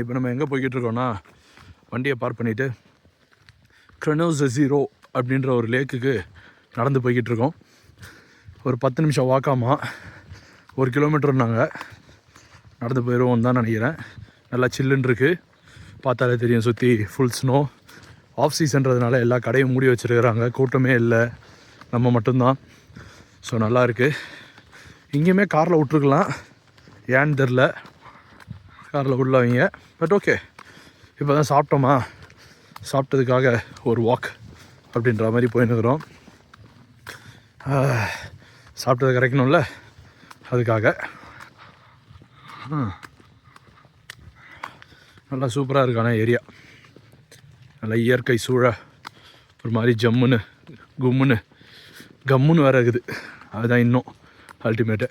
இப்போ நம்ம எங்கே போய்கிட்டு இருக்கோன்னா, வண்டியை பார்க் பண்ணிவிட்டு க்ரெனோ ஜெசீரோ அப்படின்ற ஒரு லேக்குக்கு நடந்து போய்கிட்டு இருக்கோம். ஒரு 10 நிமிஷம் வாக்காமா, 1 கிலோமீட்டர்னாங்க. நடந்து போயிடுவோம் தான் நினைக்கிறேன். நல்லா சில்லுன்னு இருக்குது, பார்த்தாலே தெரியும். சுற்றி ஃபுல் ஸ்னோ. ஆஃப் சீசன்றதுனால எல்லா கடையும் மூடி வச்சுருக்கிறாங்க, கூட்டமே இல்லை, நம்ம மட்டும்தான். ஸோ நல்லா இருக்குது. இங்கேயுமே காரில் விட்ருக்கலாம், ஏன்னு தெரில, காரில் விடலவங்க. பட் ஓகே, இப்போ தான் சாப்பிட்டோமா, சாப்பிட்டதுக்காக ஒரு வாக் அப்படின்ற மாதிரி போயின்னுக்குறோம். சாப்பிட்டதை கரைக்கணும்ல, அதுக்காக. நல்லா சூப்பராக இருக்கான ஏரியா. நல்லா இயற்கை சூழ ஒரு மாதிரி ஜம்முன்னு கம்முன்னு வேறு இருக்குது. அதுதான் இன்னும் அல்டிமேட்டு.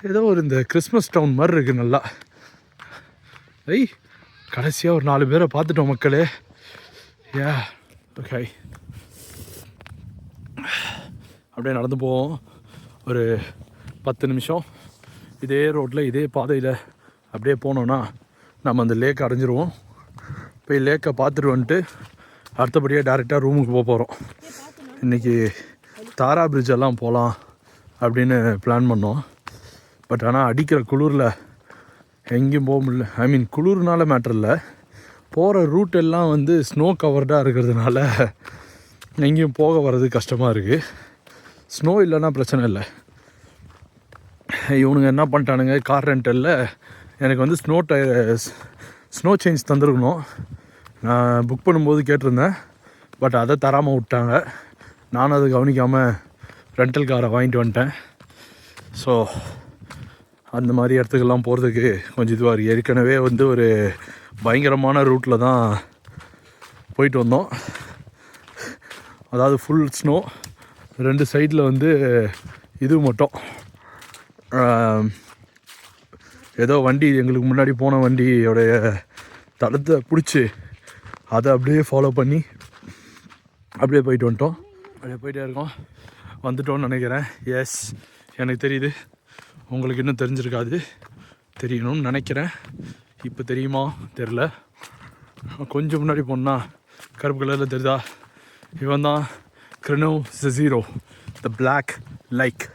ஏதோ ஒரு இந்த கிறிஸ்மஸ் டவுன் மாதிரி இருக்குது நல்லா. கடைசியாக ஒரு 4 பேரை பார்த்துட்டோம் மக்களே. ஓகே, அப்படியே நடந்து போவோம். ஒரு 10 நிமிஷம் இதே ரோட்டில் இதே பாதையில் அப்படியே போனோன்னா நம்ம அந்த லேக் அடைஞ்சிருவோம். போய் லேக்கை பார்த்துட்டு வந்துட்டு அடுத்தபடியாக டேரெக்டாக ரூமுக்கு போகிறோம். இன்றைக்கி தாரா பிரிட்ஜெல்லாம் போகலாம் அப்படின்னு பிளான் பண்ணோம். பட் ஆனால் அடிக்கிற குளிரில் எங்கேயும் போக முடியல. ஐ மீன், குளிர்னால மேட்டர் இல்லை, போகிற ரூட் எல்லாம் வந்து ஸ்னோ கவர்டாக இருக்கிறதுனால எங்கேயும் போக வர்றது கஷ்டமாக இருக்குது. ஸ்னோ இல்லைன்னா பிரச்சனை இல்லை. இவனுங்க என்ன பண்ணிட்டானுங்க, கார் ரெண்டலில் எனக்கு வந்து ஸ்னோ சேஞ்ச் தந்துருக்கணும். நான் புக் பண்ணும்போது கேட்டிருந்தேன், பட் அதை தராமல் விட்டாங்க. நானும் அதை கவனிக்காமல் ரெண்டல் காரை வாங்கிட்டு வந்துட்டேன். ஸோ அந்த மாதிரி இடத்துக்கெல்லாம் போகிறதுக்கு கொஞ்சம் இதுவாக இருக்குது. ஏற்கனவே வந்து ஒரு பயங்கரமான ரூட்டில் தான் போயிட்டு வந்தோம். அதாவது ஃபுல் ஸ்னோ, 2 சைடில் வந்து இது மட்டும் ஏதோ வண்டி எங்களுக்கு முன்னாடி போன வண்டியோடைய தடத்தை பிடிச்சி அதை அப்படியே ஃபாலோ பண்ணி அப்படியே போயிட்டு வந்துட்டோம். அப்படியே போயிட்டே இருக்கோம். வந்துட்டோன்னு நினைக்கிறேன். எஸ், எனக்கு தெரியுது, உங்களுக்கு இன்னும் தெரிஞ்சிருக்காது. தெரியணும்னு நினைக்கிறேன். இப்போ தெரியுமா தெரில. கொஞ்சம் முன்னாடி போனால் கருப்பு கலரில் தெரியுதா, இவன் தான் க்ரெனோ ஜெசீரோ, த பிளாக் லைக்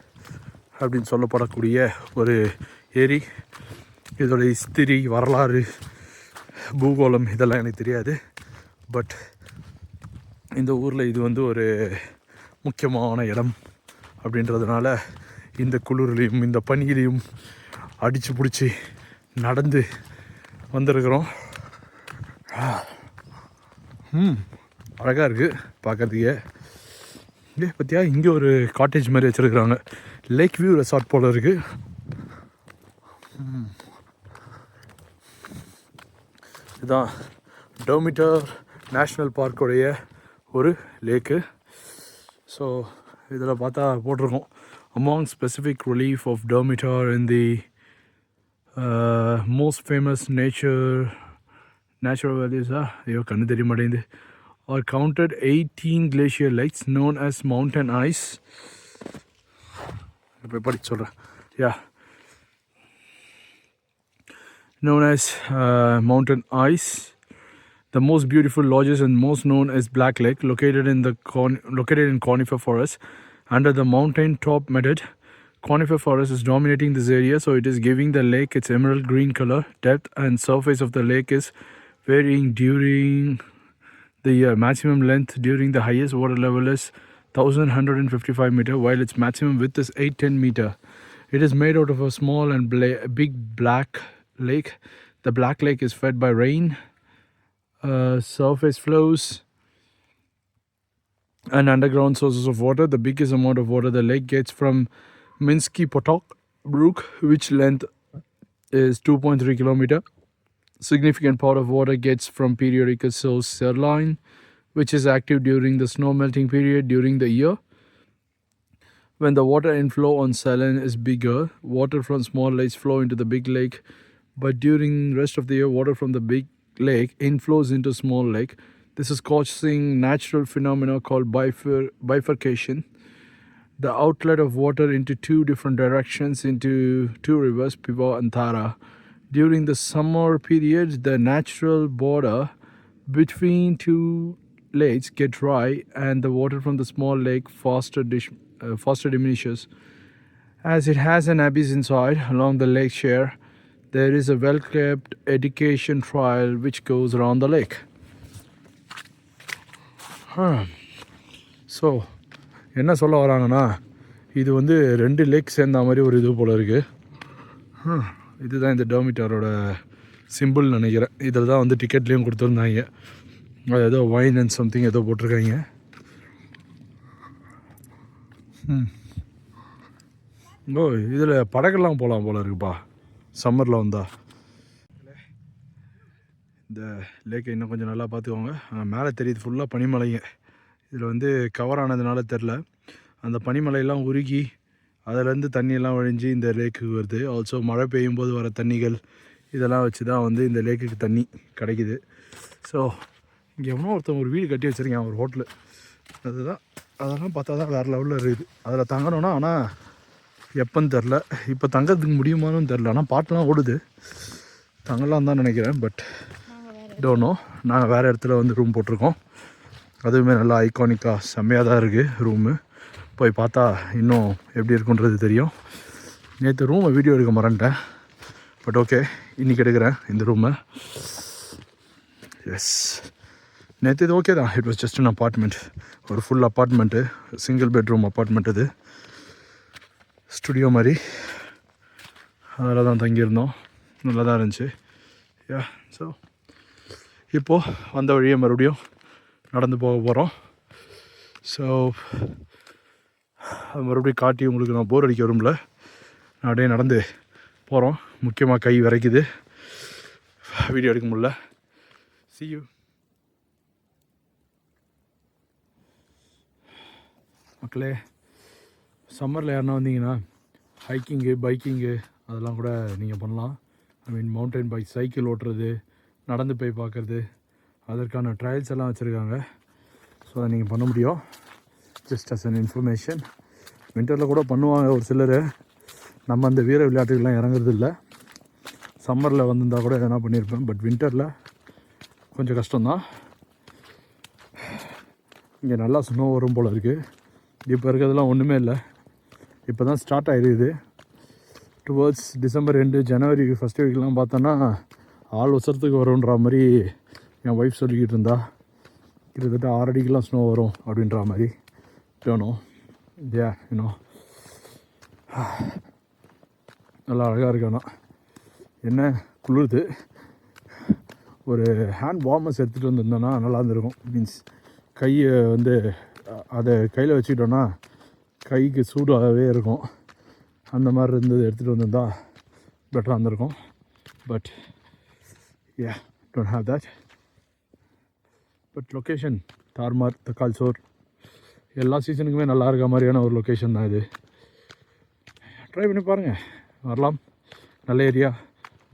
அப்படின்னு சொல்லப்படக்கூடிய ஒரு ஏரி. இதோட ஹிஸ்டரி, வரலாறு, பூகோளம் இதெல்லாம் எனக்கு தெரியாது. பட் இந்த ஊரில் இது வந்து ஒரு முக்கியமான இடம் அப்படின்றதுனால இந்த குளிர்லையும் இந்த பனியிலையும் அடித்து பிடிச்சி நடந்து வந்திருக்கிறோம். அழகாக இருக்குது பார்க்கறதுக்கே. பார்த்தியா, இங்கே ஒரு காட்டேஜ் மாதிரி வச்சுருக்குறாங்க. லேக் வியூ ரெசார்ட் போல் இருக்குது. இதுதான் டோமிட்டர் நேஷ்னல் பார்க்குடைய ஒரு லேக்கு. ஸோ இதில் பார்த்தா போட்டிருக்கோம், among specific relief of Domitor in the most famous natural values ஐயோ கண்ணு தெரிய மாட்டேங்குது are counted 18 glacier lakes known as mountain ice. இப்போ படிச்சு சொல்கிறேன். Known as mountain ice. The most beautiful lodges and most known as Black Lake, located in conifer forest under the mountain top meadow. Conifer forest is dominating this area, so it is giving the lake its emerald green color. Depth and surface of the lake is varying during the year. Maximum length during the highest water level is 1155 meter, while its maximum width is 810 meter. It is made out of a small and big black lake. The Black Lake is fed by rain, surface flows and underground sources of water. The biggest amount of water the lake gets from Minsky Potok Brook, which length is 2.3 kilometer. Significant part of water gets from periodical source Sirline, which is active during the snow melting period during the year. When the water inflow on Sirline is bigger, water from small lakes flow into the big lake. But during rest of the year, water from the big lake inflows into small lake. This is causing natural phenomena called bifurcation. The outlet of water into 2 different directions into 2 rivers, Piva and Thara, During the summer periods, the natural border between two lakes get dry and the water from the small lake faster diminishes. As it has an abyss inside along the lake shore, there is a well-kept education trail which goes around the lake. So என்ன சொல்ல வராங்கன்னா, இது வந்து 2 லேக் சேர்ந்த மாதிரி ஒரு இது போல் இருக்குது. இதுதான் இந்த டர்மிட்டாரோட சிம்பிள் நினைக்கிறேன். இதில் தான் வந்து டிக்கெட்லேயும் கொடுத்துருந்தாங்க. அது ஏதோ வைன் அண்ட் சம்திங் ஏதோ போட்டிருக்காங்க. ஓ, இதில் படகெல்லாம் போகலாம் போல் இருக்குப்பா சம்மரில் வந்தால். இந்த லேக்கை இன்னும் கொஞ்சம் நல்லா பார்த்துக்கோங்க. அங்கே மேலே தெரியுது ஃபுல்லாக பனிமலைங்க. இதில் வந்து கவர் ஆனதுனால தெரில, அந்த பனிமலையெல்லாம் உருகி அதிலேருந்து தண்ணியெல்லாம் வழிஞ்சு இந்த லேக்குக்கு வருது. ஆல்சோ மழை பெய்யும் போது வர தண்ணிகள் இதெல்லாம் வச்சு தான் வந்து இந்த லேக்குக்கு தண்ணி கிடைக்குது. ஸோ இங்கே எவ்வளோ ஒருத்தன் ஒரு வீடு கட்டி வச்சுருக்கேன், ஒரு ஹோட்டலு. அதெல்லாம் பார்த்தா தான் வேறு லெவலில் இருக்குது. அதில் தங்கணுன்னா, ஆனால் எப்போன்னு தெரில, இப்போ தங்கிறதுக்கு முடியுமான்னு தெரில. ஆனால் பாட்டெலாம் ஓடுது, தங்கலாம் தான் நினைக்கிறேன். பட் டோனோ, நாங்கள் வேறு இடத்துல வந்து ரூம் போட்டிருக்கோம். அதுவுமே நல்லா ஐகானிக்காக செம்மையாக தான் இருக்குது ரூமு. போய் பார்த்தா இன்னும் எப்படி இருக்குன்றது தெரியும். நேற்று ரூமை வீடியோ எடுக்க மறந்துட்டேன். பட் ஓகே, இன்றைக்கி எடுக்கிறேன் இந்த ரூமை. எஸ், நேற்று இது ஓகே தான். It was just an apartment, ஒரு full apartment, single bedroom apartment. இது ஸ்டுடியோ மாதிரி, அதில் தான் தங்கியிருந்தோம். நல்லா தான் இருந்துச்சு. யா, ஸோ இப்போது வந்த வழியை மறுபடியும் நடந்து போக போகிறோம். ஸோ அது மறுபடியும் காட்டி உங்களுக்கு நான் போர் அடிக்க விரும்பல. நான் அப்படியே நடந்து போகிறோம். முக்கியமாக கை விரைக்குது, வீடியோ எடுக்க முடியல. See you. மக்களே, சம்மரில் யாருன்னா வந்தீங்கன்னா ஹைக்கிங்கு, பைக்கிங்கு அதெல்லாம் கூட நீங்கள் பண்ணலாம். மவுண்டைன் பைக், சைக்கிள் ஓட்டுறது, நடந்து போய் பார்க்குறது, அதற்கான ட்ரையல்ஸ் எல்லாம் வச்சுருக்காங்க. ஸோ அதை நீங்கள் பண்ண முடியும். Just as an information. வின்டரில் கூட பண்ணுவாங்க ஒரு சிலர். நம்ம அந்த வீர விளையாட்டுகள்லாம் இறங்குறது இல்லை. சம்மரில் வந்திருந்தால் கூட எதனா பண்ணியிருப்பேன். பட் வின்டரில் கொஞ்சம் கஷ்டம்தான். இங்கே நல்லா ஸ்னோ வரும் போல் இருக்குது. இப்போ இருக்கிறதுலாம் ஒன்றுமே இல்லை. இப்போ தான் ஸ்டார்ட் ஆகிடுது. டுவர்ட்ஸ் டிசம்பர் எண்டு, ஜனவரி ஃபஸ்ட் வீக்லாம் பார்த்தோன்னா ஆள் வருஷத்துக்கு வரும்ன்ற மாதிரி என் ஒய்ஃப் சொல்லிக்கிட்டு இருந்தா. கிட்டத்தட்ட 6 அடிக்கெலாம் ஸ்னோ வரும் அப்படின்ற மாதிரி. டோனோ இன்னும் நல்லா அழகாக இருக்கானா. என்ன குளிருது. ஒரு ஹேண்ட் வார்மர்ஸ் எடுத்துகிட்டு வந்திருந்தோன்னா நல்லா இருந்திருக்கும். மீன்ஸ் கையை வந்து அதை கையில் வச்சுக்கிட்டோன்னா கைக்கு சூடாகவே இருக்கும். அந்த மாதிரி இருந்தது எடுத்துகிட்டு வந்திருந்தா பெட்டராக இருந்திருக்கும். But don't have that. But location தார்மார், தக்கால்சோர் எல்லா சீசனுக்குமே நல்லா இருக்க மாதிரியான ஒரு லொக்கேஷன் தான் இது. ட்ரை பண்ணி பாருங்கள், வரலாம். நல்ல ஏரியா,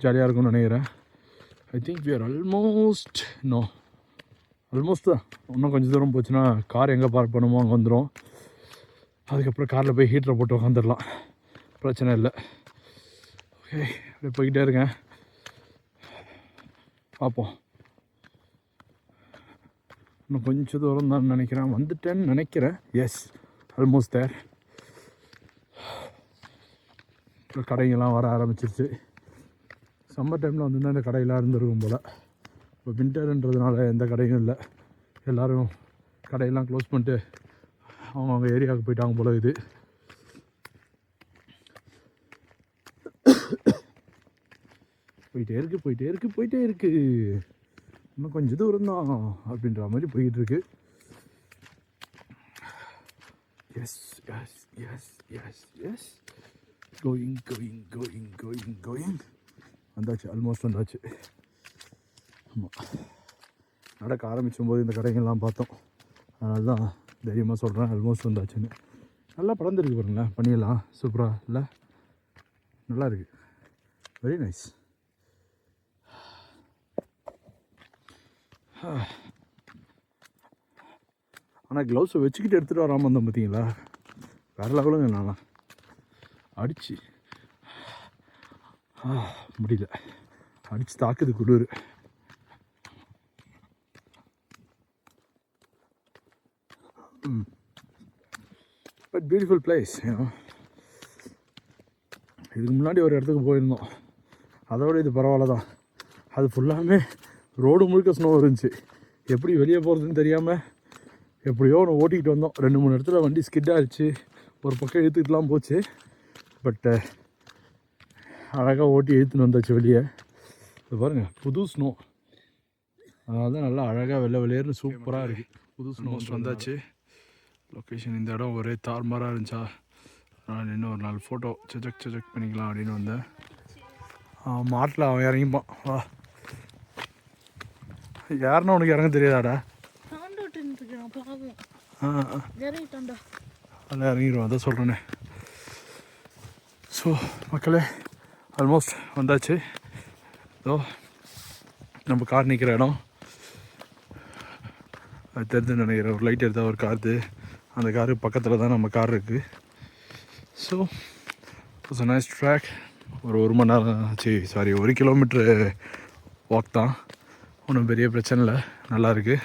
ஜாலியாக இருக்கும்னு நினைக்கிறேன். I think we are almost தான். இன்னும் கொஞ்சம் தூரம் போச்சுன்னா கார் எங்கே பார்க் பண்ணுமோ அங்கே வந்துடும். அதுக்கப்புறம் காரில் போய் ஹீட்டரை போட்டு உட்காந்துடலாம், பிரச்சனை இல்லை. ஓகே, அப்படியே போய்கிட்டே இருக்கேன், பார்ப்போம். இன்னும் கொஞ்சம் தூரம் தான் நினைக்கிறேன், வந்துட்டேன்னு நினைக்கிறேன். Yes, almost there. இப்போ கடைங்கெல்லாம் வர ஆரம்பிச்சிருச்சு. சம்மர் டைமில் வந்துருந்தால் இந்த கடையெல்லாம் இருந்துருக்கும் போல். இப்போ வின்டர்ன்றதுனால எந்த கடையும் இல்லை. எல்லோரும் கடையெல்லாம் க்ளோஸ் பண்ணிட்டு அவங்க ஏரியாவுக்கு போயிட்டாங்க போல். இது போயிட்டே இருக்கு. இன்னும் கொஞ்சம் தூரம் தான் அப்படின்ற மாதிரி போயிட்டுருக்கு. Yes yes yes yes yes going. வந்தாச்சு, ஆல்மோஸ்ட் வந்தாச்சு. ஆமாம், நடக்க ஆரம்பிக்கும்போது இந்த கடைகள்லாம் பார்த்தோம். அதனால தான் தைரியமாக சொல்கிறேன், ஆல்மோஸ்ட் வந்தாச்சுன்னு. நல்லா படந்துருக்கு பாருங்களேன், பண்ணிடலாம். சூப்பராக இல்லை? நல்லா இருக்குது, வெரி நைஸ். ஆனால் க்ளவுஸை வச்சுக்கிட்டு எடுத்துகிட்டு வராமல் இருந்தோம் பார்த்தீங்களா? வேறு லெவலுங்க. நான்லாம் அடிச்சு முடியல, அடித்து தாக்குது குளிர். But beautiful place. இதுக்கு முன்னாடி ஒரு இடத்துக்கு போயிருந்தோம், அதோட இது பரவாயில்ல தான். அது ஃபுல்லாமே ரோடு முழுக்க ஸ்னோ இருந்துச்சு. எப்படி வெளியே போகிறதுன்னு தெரியாமல் எப்படியோ ஒன்று ஓட்டிக்கிட்டு வந்தோம். 2-3 இடத்துல வண்டி ஸ்கிட் ஆகிடுச்சு, ஒரு பக்கம் இழுத்துக்கிட்டுலாம் போச்சு. பட்டு அழகாக ஓட்டி இழுத்துன்னு வந்தாச்சு வெளியே. இது பாருங்கள், புது ஸ்னோ. அதனால தான் நல்லா அழகாக வெள்ளை வெளியேறு சூப்பராக இருக்குது. புது ஸ்னோ வந்தாச்சு. லொக்கேஷன் இந்த இடம் ஒரே தார்மாராக இருந்துச்சா, அதனால் இன்னும் ஒரு 4 ஃபோட்டோ செக் பண்ணிக்கலாம் அப்படின்னு வந்தேன். மாட்டில் அவன் இறங்கிப்பான். வா, யாருன்னா உனக்கு இறங்க தெரியாதாடா? அதெல்லாம் இறங்கிடுவோம், அதான் சொல்கிறேனே. ஸோ மக்களே, ஆல்மோஸ்ட் வந்தாச்சு. ஸோ நம்ம கார் நிற்கிற இடம் அது தெரிஞ்சு நினைக்கிறேன். ஒரு லைட் எடுத்தால் ஒரு காரு, அந்த காரு பக்கத்தில் தான் நம்ம கார் இருக்குது. So it's a nice track. ஒரு 1 மணி நேரம் சாரி 1 கிலோமீட்ரு வாக் தான், ஒன்றும் பெரிய பிரச்சனை இல்லை, நல்லாயிருக்கு.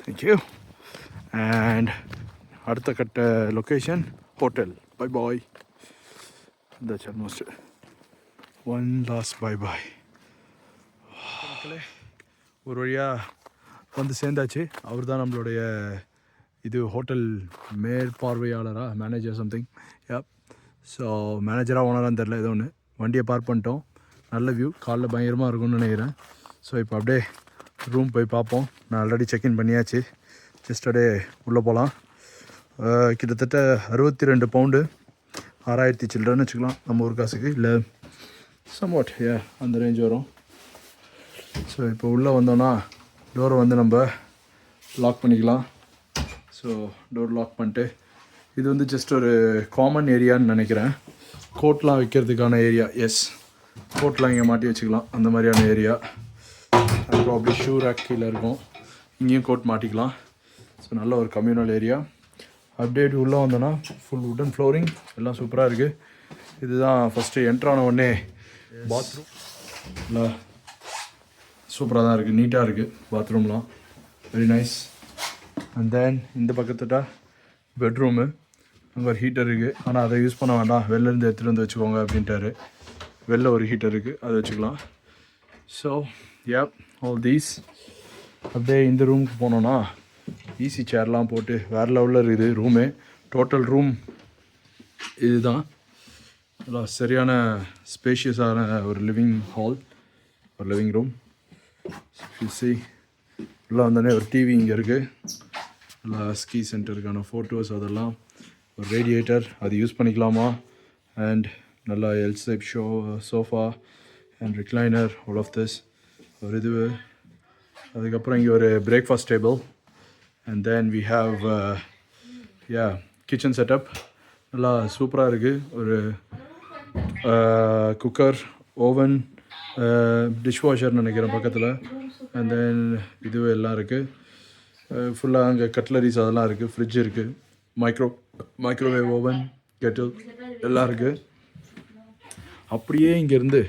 தேங்க்யூ. அண்ட் அடுத்த கட்ட location hotel. Bye bye. That's almost one last bye bye. மக்களே, ஒரு வழியாக வந்து சேர்ந்தாச்சு. அவர் தான் நம்மளுடைய இது ஹோட்டல் மேற்பார்வையாளராக, மேனேஜர் சம்திங். யா, ஸோ மேனேஜராக ஓனரான்னு தெரில, ஏதோ ஒன்று. வண்டியை பார்க் பண்ணிட்டோம். நல்ல வியூ, காலைல பயங்கரமாக இருக்கும்னு நினைக்கிறேன். ஸோ இப்போ அப்படியே ரூம் போய் பார்ப்போம். நான் ஆல்ரெடி செக்இன் பண்ணியாச்சு. ஜஸ்ட் அப்படியே உள்ளே போகலாம். கிட்டத்தட்ட 62 பவுண்டு, 6000 சில்ட்ரன்னு வச்சுக்கலாம் நம்ம ஊர் காசுக்கு, இல்லை சம்வாட் அந்த ரேஞ்ச் வரும். ஸோ இப்போ உள்ளே வந்தோன்னா டோரை வந்து நம்ம லாக் பண்ணிக்கலாம். ஸோ டோர் லாக் பண்ணிட்டு, இது வந்து ஜஸ்ட் ஒரு காமன் ஏரியான்னு நினைக்கிறேன். கோட்லாம் வைக்கிறதுக்கான ஏரியா. எஸ், கோட்லாம் இங்கே மாட்டி வச்சுக்கலாம், அந்த மாதிரியான ஏரியா. அப்புறம் அப்படி ஷூ ரேக் கீழே இருக்கும், இங்கேயும் கோட் மாட்டிக்கலாம். ஸோ நல்ல ஒரு கம்யூனல் ஏரியா. அப்டேட் உள்ளே வந்தோன்னா ஃபுல் வுட்டன் ஃப்ளோரிங், எல்லாம் சூப்பராக இருக்குது. இதுதான் ஃபஸ்ட்டு என்ட்ரான உடனே பாத்ரூம். இல்லை சூப்பராக தான் இருக்குது, நீட்டாக இருக்குது பாத்ரூம்லாம், வெரி நைஸ். அண்ட் தென் இந்த பக்கத்துட்டா பெட்ரூமு. அங்கே ஒரு ஹீட்டர் இருக்குது, ஆனால் அதை யூஸ் பண்ண வேண்டாம், வெளிலேருந்து எடுத்துகிட்டு வந்து வச்சுக்கோங்க அப்படின்ட்டாரு. வெளில ஒரு ஹீட்டர் இருக்குது, அதை வச்சுக்கலாம். So all these. அப்படியே இந்த ரூமுக்கு போனோன்னா ஈஸி சேர்லாம் போட்டு வேறு லெவலில் இருக்குது ரூமு. டோட்டல் ரூம் இதுதான். நல்லா சரியான ஸ்பேஷியஸான ஒரு லிவிங் ஹால், ஒரு லிவிங் ரூம். சி உள்ளே வந்தோடனே ஒரு டிவி இங்கே இருக்குது, நல்லா ஸ்கீ சென்டருக்கான ஃபோட்டோஸ், அதெல்லாம் ஒரு ரேடியேட்டர், அது யூஸ் பண்ணிக்கலாமா. அண்ட் நல்லா L shape sofa and recliner, all of this ஒரு இது. அதுக்கப்புறம் இங்கே ஒரு breakfast table. And then we have kitchen setup, நல்லா சூப்பராக இருக்குது. ஒரு குக்கர், ஓவன், டிஷ்வாஷர்னு நினைக்கிறேன் பக்கத்தில். அண்ட் தென் இது எல்லாம் இருக்குது ஃபுல்லாக. அங்கே கட்லரிஸ் அதெல்லாம் இருக்குது, ஃப்ரிட்ஜ் இருக்குது, மைக்ரோவேவ் ஓவன், கெட்டில் எல்லாம் இருக்குது. அப்படியே இங்கேருந்து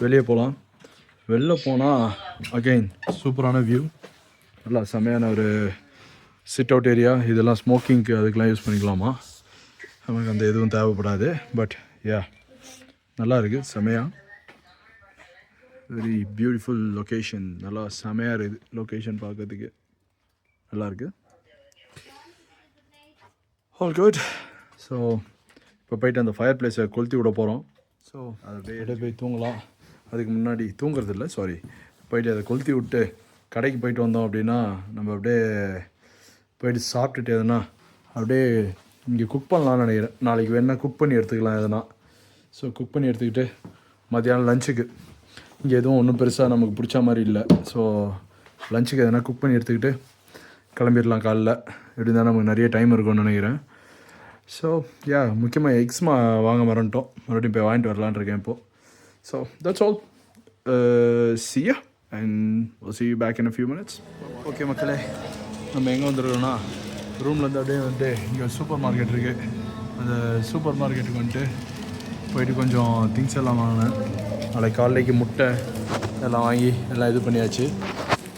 வெளியே போகலாம். வெளில போனால் அகெயின் சூப்பரான வியூ, நல்லா செமையான ஒரு சிட் அவுட் ஏரியா. இதெல்லாம் ஸ்மோக்கிங்க்கு அதுக்கெலாம் யூஸ் பண்ணிக்கலாமா, நமக்கு அந்த எதுவும் தேவைப்படாது. பட் நல்லா இருக்குது, செமையாக. வெரி பியூட்டிஃபுல் லொக்கேஷன், நல்லா செமையாக இருக்குது லொக்கேஷன், பார்க்கறதுக்கு நல்லாயிருக்கு. All good. ஸோ இப்போ போயிட்டு அந்த ஃபயர் பிளேஸை கொளுத்தி விட போகிறோம். ஸோ அதை அப்படியே போய் தூங்கலாம். அதுக்கு முன்னாடி தூங்குறது இல்லை, சாரி, போயிட்டு அதை கொளுத்தி விட்டு கடைக்கு போயிட்டு வந்தோம் அப்படின்னா நம்ம அப்படியே போயிட்டு சாப்பிட்டுட்டு எதுனா அப்படியே இங்கே குக் பண்ணலான்னு நினைக்கிறேன். நாளைக்கு வேணால் குக் பண்ணி எடுத்துக்கலாம் எதுனா. ஸோ குக் பண்ணி எடுத்துக்கிட்டு மத்தியானம் லஞ்சுக்கு இங்கே எதுவும் ஒன்றும் பெருசாக நமக்கு பிடிச்ச மாதிரி இல்லை. ஸோ லஞ்சுக்கு எதனா குக் பண்ணி எடுத்துக்கிட்டு கிளம்பிடலாம் காலைல. எப்படி இருந்தால் நமக்கு நிறைய டைம் இருக்கும்னு நினைக்கிறேன். ஸோ முக்கியமாக எக்ஸ் வாங்க மறந்துட்டோம், மறுபடியும் போய் வாங்கிட்டு வரலான்னு இருக்கேன் இப்போது. So that's all. see ya and we'll see you back in a few minutes. Okay மக்களே, நம்ம எங்கே வந்துருக்கோம்னா ரூம்லேருந்து அப்படியே வந்துட்டு இங்கே சூப்பர் மார்க்கெட் இருக்குது, அந்த சூப்பர் மார்க்கெட்டுக்கு வந்துட்டு போயிட்டு கொஞ்சம் திங்ஸ் எல்லாம் வாங்கினேன். நாளைக்கு காலைக்கு முட்டை எல்லாம் வாங்கி எல்லாம் இது பண்ணியாச்சு.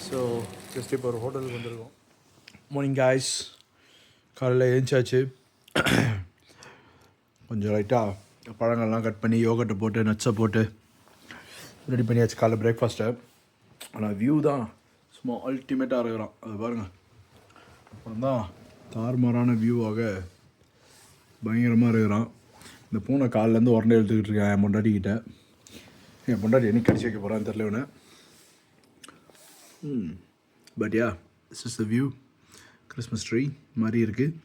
ஸோ ஜஸ்ட் இப்போ ஒரு ஹோட்டலுக்கு வந்திருக்கோம். மார்னிங் காய்ஸ், காலையில் எழுந்தாச்சு. கொஞ்சம் லைட்டாக பழங்கள்லாம் கட் பண்ணி யோகட்டை போட்டு நட்ஸை போட்டு ரெடி பண்ணியாச்சு காலைல பிரேக்ஃபாஸ்ட்டை. ஆனால் வியூ தான் சும்மா அல்டிமேட்டாக இருக்கிறான். அது பாருங்கள். அப்புறம் தான் தாறுமாறான வியூவாக பயங்கரமாக இருக்கிறான். இந்த பூனை காலிலேருந்து உரண்டை எடுத்துக்கிட்டு இருக்கேன் என் பொண்டாட்டிக்கிட்ட. என் பொண்டாட்டி என்னைக்கு கடிச்சு வைக்க போகிறான்னு தெரியல இவனை. But yeah, this is the view. Christmas tree மாதிரி இருக்குது.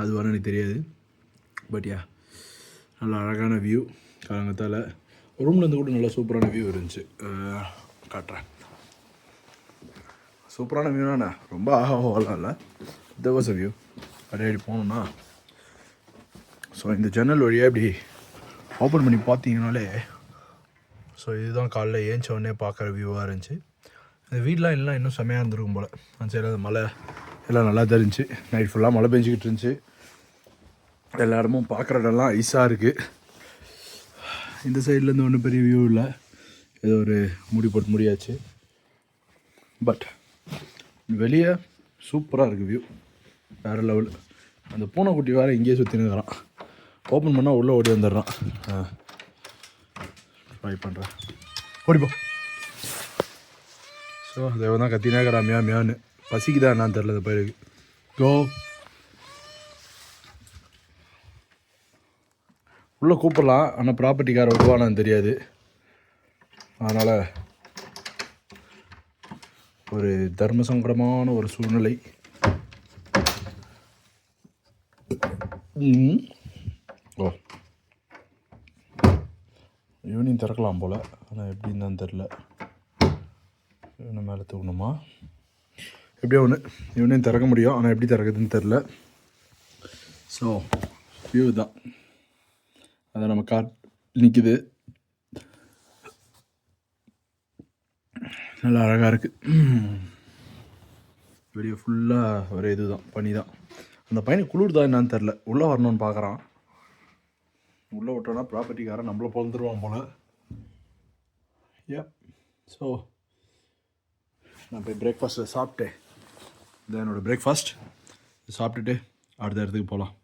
அது வர எனக்கு தெரியாது. பட் யா, நல்ல அழகான வியூ. காலங்கத்தால் ரூம்லேருந்து கூட நல்லா சூப்பரான வியூ இருந்துச்சு. காட்டுறேன். சூப்பரான வியூனா ரொம்ப ஆகாவெல்லாம் இல்லை. The was a view. அப்படியே போகணுன்னா ஸோ இந்த ஜன்னல் வழியாக இப்படி ஓப்பன் பண்ணி பார்த்தீங்கனாலே ஸோ இதுதான் காலைல ஏஞ்ச உடனே பார்க்குற வியூவாக இருந்துச்சு. இந்த வீடெலாம் எல்லாம் இன்னும் செம்மையாக இருந்திருக்கும் போல். அந்த சைடில் மழை எல்லாம் நல்லா தான் இருந்துச்சு. நைட் ஃபுல்லாக மழை பெஞ்சிக்கிட்டு இருந்துச்சு. எல்லா இடமும் பார்க்குற இடம்லாம் ஐஸாக இருக்குது. இந்த சைட்லேருந்து ஒன்றும் பெரிய வியூ இல்லை. ஏதோ ஒரு போட்டு முடியாச்சு. பட் வெளியே சூப்பராக இருக்குது வியூ. வேறு லெவல். அந்த பூனைக்குட்டி வேறு இங்கேயே சுற்றினுக்கிறான். ஓப்பன் பண்ணால் உள்ளே ஓடி வந்துடுறான். ட்ரை பண்ணுறேன். ஓடிப்போ. ஸோ அதை தான் கத்தினாக்கிறா மியான்னு. பசிக்குதா என்னான்னு தெரில அந்த பயிருக்கு. கோ உள்ளே கூப்பிடலாம். ஆனால் ப்ராப்பர்ட்டிக்கார விடுவானான்னு தெரியாது. அதனால் ஒரு தர்ம சங்கடமான ஒரு சூழ்நிலை. ஓ, ஈவினிங் திறக்கலாம் போல். ஆனால் எப்படின்னு தான் தெரில. இவனை மேலே தூக்கணுமா? எப்படியோ ஒன்று ஈவினிங் திறக்க முடியும். ஆனால் எப்படி திறக்குதுன்னு தெரில. ஸோ வியூ தான். அதை நம்ம கார் நிற்கிது. நல்லா அழகாக இருக்குது. வெளியே ஃபுல்லாக ஒரே இது தான், பனி தான். அந்த பையனுக்கு குளிர் தான் என்னான்னு தெரில. உள்ளே வரணும்னு பார்க்குறான். உள்ளே விட்டோன்னா ப்ராப்பர்ட்டிக்காரன் நம்மளை பிறந்துருவான் போல். ஏ ஸோ நான் போய் பிரேக்ஃபாஸ்ட்டில் சாப்பிட்டேன். இதான் என்னோடய பிரேக்ஃபாஸ்ட். சாப்பிட்டுட்டு அடுத்த இடத்துக்கு போகலாம்.